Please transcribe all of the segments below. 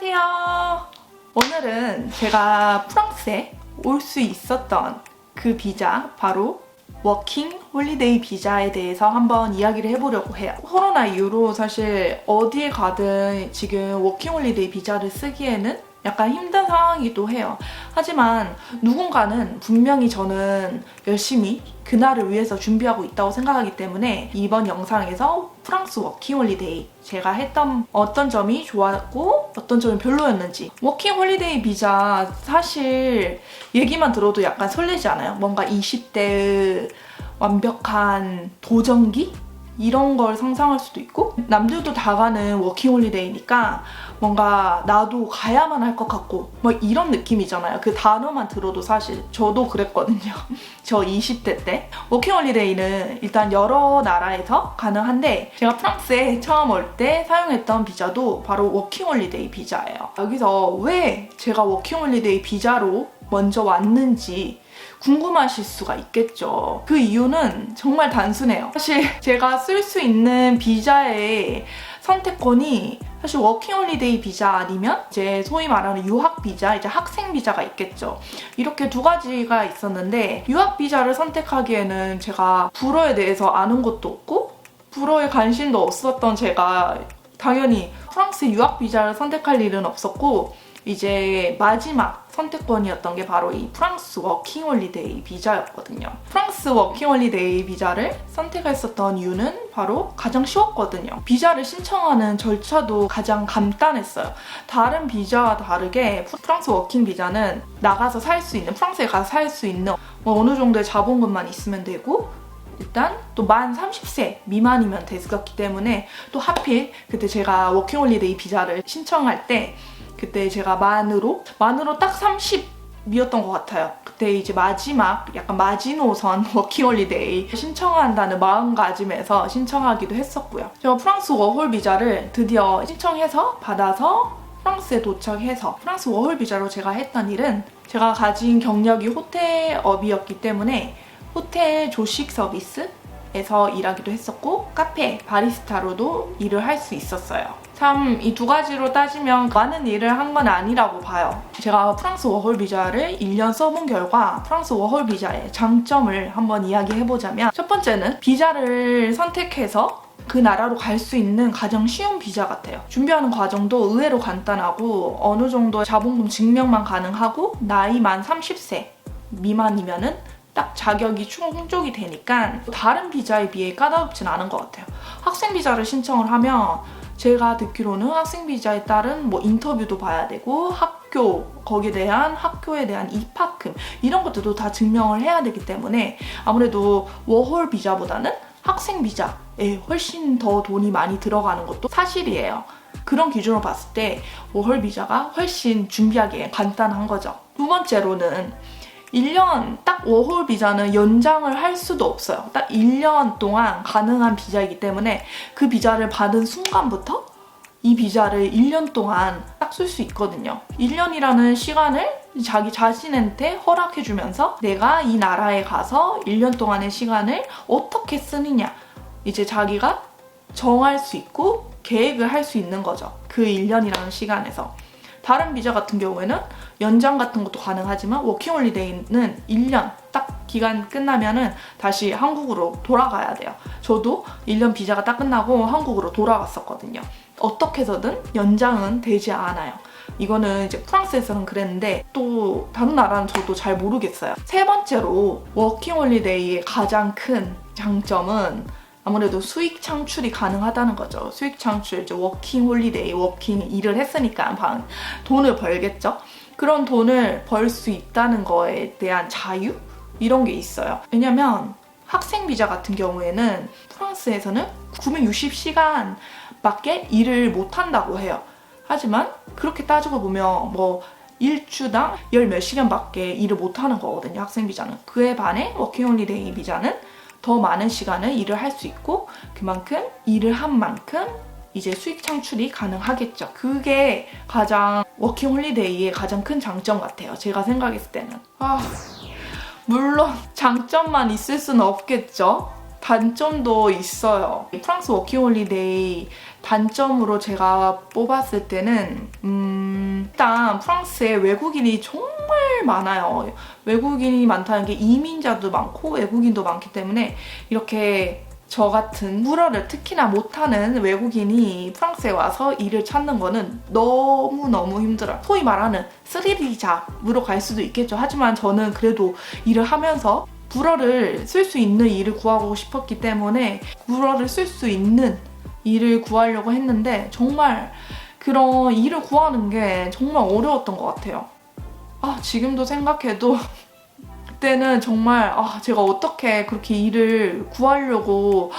안녕하세요. 오늘은 제가 프랑스에 올 수 있었던 그 비자, 바로 워킹 홀리데이 비자에 대해서 한번 이야기를 해보려고 해요. 코로나 이후로 사실 어디에 가든 지금 워킹 홀리데이 비자를 쓰기에는 약간 힘든 상황이기도 해요. 하지만 누군가는 분명히 저는 열심히 그날을 위해서 준비하고 있다고 생각하기 때문에 이번 영상에서 프랑스 워킹 홀리데이 제가 했던 어떤 점이 좋았고 어떤 점이 별로였는지. 워킹 홀리데이 비자 사실 얘기만 들어도 약간 설레지 않아요? 뭔가 20대의 완벽한 도전기? 이런 걸 상상할 수도 있고, 남들도 다 가는 워킹 홀리데이니까 뭔가 나도 가야만 할 것 같고 뭐 이런 느낌이잖아요. 그 단어만 들어도 사실 저도 그랬거든요. 저 20대 때. 워킹 홀리데이는 일단 여러 나라에서 가능한데 제가 프랑스에 처음 올 때 사용했던 비자도 바로 워킹 홀리데이 비자예요. 여기서 왜 제가 워킹 홀리데이 비자로 먼저 왔는지 궁금하실 수가 있겠죠. 그 이유는 정말 단순해요. 사실 제가 쓸 수 있는 비자의 선택권이 사실 워킹 홀리데이 비자 아니면 이제 소위 말하는 유학 비자, 이제 학생 비자가 있겠죠. 이렇게 두 가지가 있었는데 유학 비자를 선택하기에는 제가 불어에 대해서 아는 것도 없고 불어에 관심도 없었던 제가 당연히 프랑스 유학 비자를 선택할 일은 없었고, 이제 마지막 선택권이었던 게 바로 이 프랑스 워킹 홀리데이 비자였거든요. 프랑스 워킹 홀리데이 비자를 선택했었던 이유는 바로 가장 쉬웠거든요. 비자를 신청하는 절차도 가장 간단했어요. 다른 비자와 다르게 프랑스 워킹 비자는 나가서 살 수 있는, 프랑스에 가서 살 수 있는 어느 정도의 자본금만 있으면 되고, 일단 또 만 30세 미만이면 됐었기 때문에, 또 하필 그때 제가 워킹 홀리데이 비자를 신청할 때 그때 제가 만으로 딱 30이었던 것 같아요. 그때 이제 마지막 약간 마지노선 워킹 홀리데이 신청한다는 마음가짐에서 신청하기도 했었고요. 제가 프랑스 워홀 비자를 드디어 신청해서 받아서 프랑스에 도착해서 프랑스 워홀 비자로 제가 했던 일은, 제가 가진 경력이 호텔업이었기 때문에 호텔 조식 서비스에서 일하기도 했었고 카페 바리스타로도 일을 할 수 있었어요. 참 이 두 가지로 따지면 많은 일을 한 건 아니라고 봐요. 제가 프랑스 워홀 비자를 1년 써본 결과 프랑스 워홀 비자의 장점을 한번 이야기해보자면, 첫 번째는 비자를 선택해서 그 나라로 갈 수 있는 가장 쉬운 비자 같아요. 준비하는 과정도 의외로 간단하고 어느 정도 자본금 증명만 가능하고 나이 만 30세 미만이면은 딱 자격이 충족이 되니까 다른 비자에 비해 까다롭진 않은 것 같아요. 학생 비자를 신청을 하면 제가 듣기로는 학생 비자에 따른 뭐 인터뷰도 봐야 되고 거기에 대한 학교에 대한 입학금 이런 것들도 다 증명을 해야 되기 때문에 아무래도 워홀 비자보다는 학생 비자에 훨씬 더 돈이 많이 들어가는 것도 사실이에요. 그런 기준으로 봤을 때 워홀 비자가 훨씬 준비하기에 간단한 거죠. 두 번째로는 1년 딱 워홀 비자는 연장을 할 수도 없어요. 딱 1년 동안 가능한 비자이기 때문에 그 비자를 받은 순간부터 이 비자를 1년 동안 딱 쓸 수 있거든요. 1년이라는 시간을 자기 자신한테 허락해주면서 내가 이 나라에 가서 1년 동안의 시간을 어떻게 쓰느냐 이제 자기가 정할 수 있고 계획을 할 수 있는 거죠. 그 1년이라는 시간에서. 다른 비자 같은 경우에는 연장 같은 것도 가능하지만 워킹 홀리데이는 1년 딱 기간 끝나면은 다시 한국으로 돌아가야 돼요. 저도 1년 비자가 딱 끝나고 한국으로 돌아갔었거든요. 어떻게 해서든 연장은 되지 않아요. 이거는 이제 프랑스에서는 그랬는데 또 다른 나라는 저도 잘 모르겠어요. 세 번째로 워킹 홀리데이의 가장 큰 장점은 아무래도 수익 창출이 가능하다는 거죠. 수익 창출, 이제 워킹 홀리데이, 워킹 일을 했으니까 돈을 벌겠죠. 그런 돈을 벌 수 있다는 거에 대한 자유? 이런 게 있어요. 왜냐면 학생 비자 같은 경우에는 프랑스에서는 960시간밖에 일을 못 한다고 해요. 하지만 그렇게 따지고 보면 뭐 일주당 10몇 시간밖에 일을 못 하는 거거든요. 학생 비자는. 그에 반해 워킹 홀리데이 비자는 더 많은 시간을 일을 할 수 있고 그만큼 일을 한 만큼 이제 수익 창출이 가능하겠죠. 그게 가장 워킹 홀리데이의 가장 큰 장점 같아요. 제가 생각했을 때는. 물론 장점만 있을 수는 없겠죠. 단점도 있어요. 프랑스 워킹 홀리데이 단점으로 제가 뽑았을 때는 일단 프랑스에 외국인이 정말 많아요. 외국인이 많다는 게 이민자도 많고 외국인도 많기 때문에 이렇게 저 같은 불어를 특히나 못하는 외국인이 프랑스에 와서 일을 찾는 거는 너무너무 힘들어요. 소위 말하는 스리리 잡으로 갈 수도 있겠죠. 하지만 저는 그래도 일을 하면서 불어를 쓸 수 있는 일을 구하고 싶었기 때문에 불어를 쓸 수 있는 일을 구하려고 했는데 정말 그런 일을 구하는 게 정말 어려웠던 것 같아요. 지금도 생각해도 그때는 정말 제가 어떻게 그렇게 일을 구하려고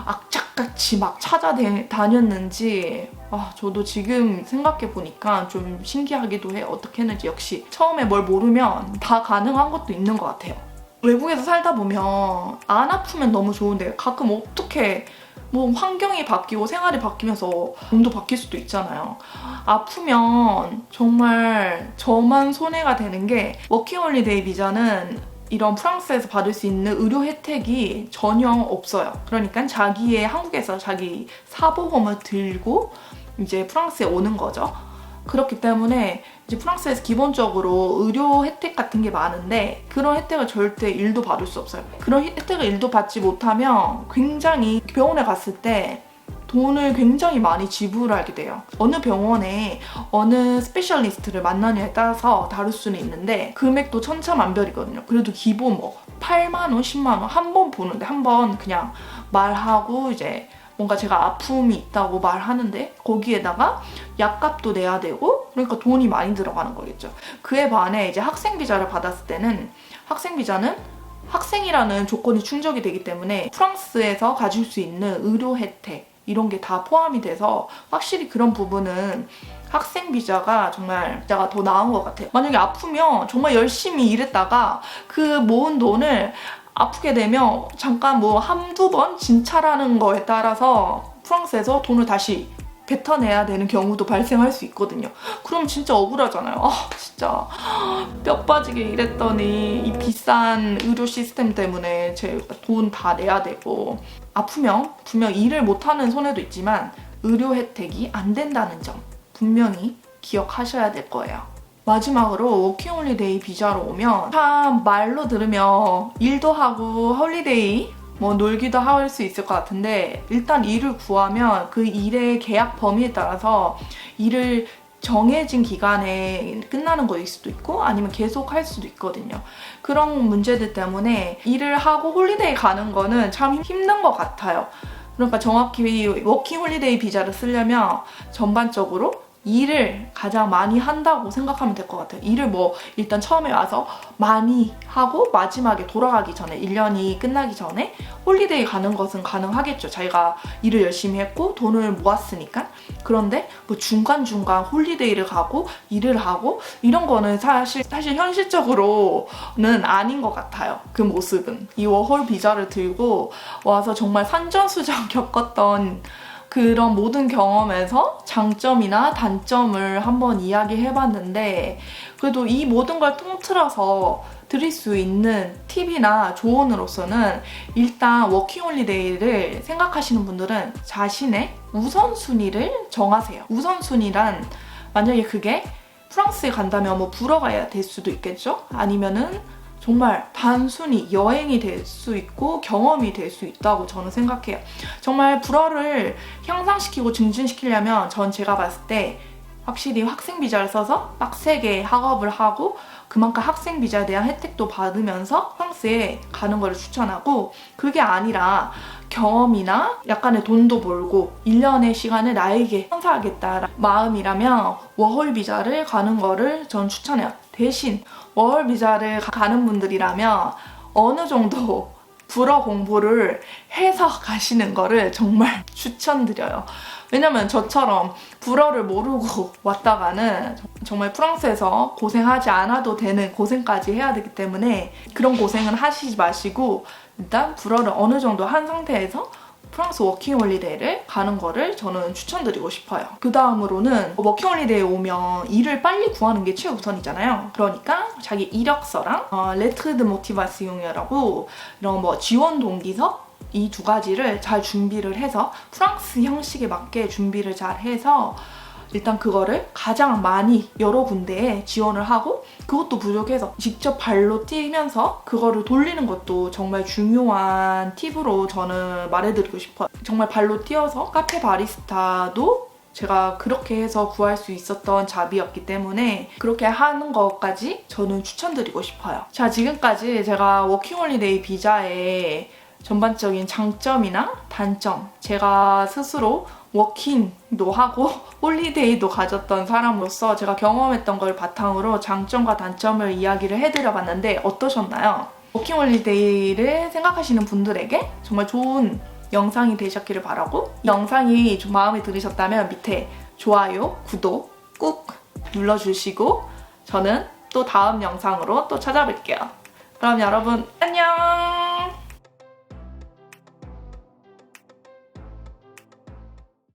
악착같이 막 찾아다녔는지 저도 지금 생각해보니까 좀 신기하기도 해요. 어떻게 했는지. 역시 처음에 뭘 모르면 다 가능한 것도 있는 것 같아요. 외국에서 살다 보면 안 아프면 너무 좋은데 가끔 어떻게 뭐 환경이 바뀌고 생활이 바뀌면서 몸도 바뀔 수도 있잖아요. 아프면 정말 저만 손해가 되는 게 워킹홀리데이 비자는 이런 프랑스에서 받을 수 있는 의료 혜택이 전혀 없어요. 그러니까 한국에서 자기 사보험을 들고 이제 프랑스에 오는 거죠. 그렇기 때문에 이제 프랑스에서 기본적으로 의료 혜택 같은 게 많은데 그런 혜택을 절대 1도 받을 수 없어요. 그런 혜택을 1도 받지 못하면 굉장히 병원에 갔을 때 돈을 굉장히 많이 지불하게 돼요. 어느 병원에 어느 스페셜리스트를 만나냐에 따라서 다를 수는 있는데 금액도 천차만별이거든요. 그래도 기본 8만 원, 10만 원 한 번 보는데 한 번 그냥 말하고 이제 뭔가 제가 아픔이 있다고 말하는데 거기에다가 약값도 내야 되고 그러니까 돈이 많이 들어가는 거겠죠. 그에 반해 이제 학생 비자를 받았을 때는 학생 비자는 학생이라는 조건이 충족이 되기 때문에 프랑스에서 가질 수 있는 의료 혜택 이런 게 다 포함이 돼서 확실히 그런 부분은 학생 비자가 정말 비자가 더 나은 것 같아요. 만약에 아프면 정말 열심히 일했다가 그 모은 돈을 아프게 되면 잠깐 한두 번 진찰하는 거에 따라서 프랑스에서 돈을 다시 뱉어내야 되는 경우도 발생할 수 있거든요. 그럼 진짜 억울하잖아요. 진짜 뼈 빠지게 일했더니 이 비싼 의료 시스템 때문에 제 돈 다 내야 되고 아프면 분명 일을 못하는 손해도 있지만 의료 혜택이 안 된다는 점 분명히 기억하셔야 될 거예요. 마지막으로 워킹홀리데이 비자로 오면 참 말로 들으면 일도 하고 홀리데이 놀기도 할 수 있을 것 같은데 일단 일을 구하면 그 일의 계약 범위에 따라서 일을 정해진 기간에 끝나는 거일 수도 있고 아니면 계속 할 수도 있거든요. 그런 문제들 때문에 일을 하고 홀리데이 가는 거는 참 힘든 것 같아요. 그러니까 정확히 워킹홀리데이 비자를 쓰려면 전반적으로 일을 가장 많이 한다고 생각하면 될 것 같아요. 일을 일단 처음에 와서 많이 하고 마지막에 돌아가기 전에 1년이 끝나기 전에 홀리데이 가는 것은 가능하겠죠. 자기가 일을 열심히 했고 돈을 모았으니까. 그런데 중간중간 홀리데이를 가고 일을 하고 이런 거는 사실 현실적으로는 아닌 것 같아요. 그 모습은. 이 워홀 비자를 들고 와서 정말 산전수전 겪었던 그런 모든 경험에서 장점이나 단점을 한번 이야기해봤는데 그래도 이 모든 걸 통틀어서 드릴 수 있는 팁이나 조언으로서는 일단 워킹홀리데이를 생각하시는 분들은 자신의 우선순위를 정하세요. 우선순위란 만약에 그게 프랑스에 간다면 불어가야 될 수도 있겠죠? 아니면은 정말 단순히 여행이 될 수 있고 경험이 될 수 있다고 저는 생각해요. 정말 불어를 향상시키고 증진시키려면 제가 봤을 때 확실히 학생 비자를 써서 빡세게 학업을 하고 그만큼 학생 비자에 대한 혜택도 받으면서 프랑스에 가는 거를 추천하고 그게 아니라 경험이나 약간의 돈도 벌고 1년의 시간을 나에게 선사하겠다라는 마음이라면 워홀 비자를 가는 거를 전 추천해요. 대신 워홀 비자를 가는 분들이라면 어느 정도 불어 공부를 해서 가시는 거를 정말 추천드려요. 왜냐면 저처럼 불어를 모르고 왔다가는 정말 프랑스에서 고생하지 않아도 되는 고생까지 해야 되기 때문에 그런 고생은 하시지 마시고 일단 불어를 어느 정도 한 상태에서 프랑스 워킹홀리데이를 가는 거를 저는 추천드리고 싶어요. 그 다음으로는 워킹홀리데이에 오면 일을 빨리 구하는 게 최우선이잖아요. 그러니까 자기 이력서랑 레트 드 모티바시옹이라고 이런 지원 동기서 이 두 가지를 잘 준비를 해서 프랑스 형식에 맞게 준비를 잘 해서 일단 그거를 가장 많이 여러 군데에 지원을 하고 그것도 부족해서 직접 발로 뛰면서 그거를 돌리는 것도 정말 중요한 팁으로 저는 말해드리고 싶어요. 정말 발로 뛰어서 카페 바리스타도 제가 그렇게 해서 구할 수 있었던 잡이었기 때문에 그렇게 하는 것까지 저는 추천드리고 싶어요. 자, 지금까지 제가 워킹홀리데이 비자의 전반적인 장점이나 단점, 제가 스스로 워킹도 하고 홀리데이도 가졌던 사람으로서 제가 경험했던 걸 바탕으로 장점과 단점을 이야기를 해드려봤는데 어떠셨나요? 워킹홀리데이를 생각하시는 분들에게 정말 좋은 영상이 되셨기를 바라고, 이 영상이 좀 마음에 들으셨다면 밑에 좋아요, 구독 꾹 눌러주시고 저는 또 다음 영상으로 또 찾아뵐게요. 그럼 여러분 안녕!